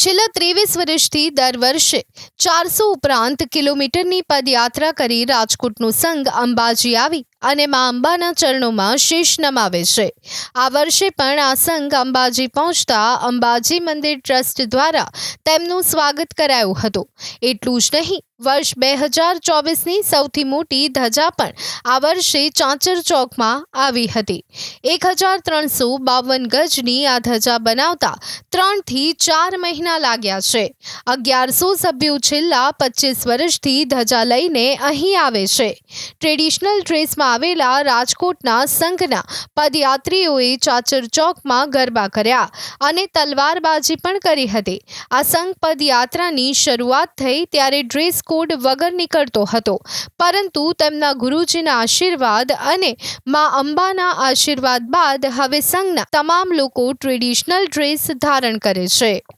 છેલ્લા 23 વર્ષથી દર વર્ષે 400 ઉપરાંત કિલોમીટરની પદયાત્રા કરી રાજકોટનો સંઘ અંબાજી આવી અને મા અંબાના ચરણોમાં શીશ નમાવે છે। આ વર્ષે પણ આ સંઘ અંબાજી પહોંચતા અંબાજી મંદિર ટ્રસ્ટ દ્વારા તેમનું સ્વાગત કરાયું હતું। એટલું જ નહીં, વર્ષ 2024ની સૌથી મોટી ધજા પણ આ વર્ષે ચાંચર ચોકમાં આવી હતી। 1352 ગજની આ ધજા બનાવતા 3 થી 4 મહિના લાગ્યા છે। 1100 સભ્યો છેલ્લા 25 વર્ષથી ધજા લઈને અહીં આવે છે। ટ્રેડિશનલ ડ્રેસમાં આવેલા રાજકોટના સંઘના પદયાત્રીઓએ ચાચર ચોકમાં ગરબા કર્યા અને તલવારબાજી પણ કરી હતી। આ સંઘ પદયાત્રાની શરૂઆત થઈ ત્યારે ડ્રેસ કોડ વગર નીકળતો હતો, પરંતુ તેમના ગુરુજીના આશીર્વાદ અને મા અંબાના આશીર્વાદ બાદ હવે સંઘના તમામ લોકો ટ્રેડિશનલ ડ્રેસ ધારણ કરે છે।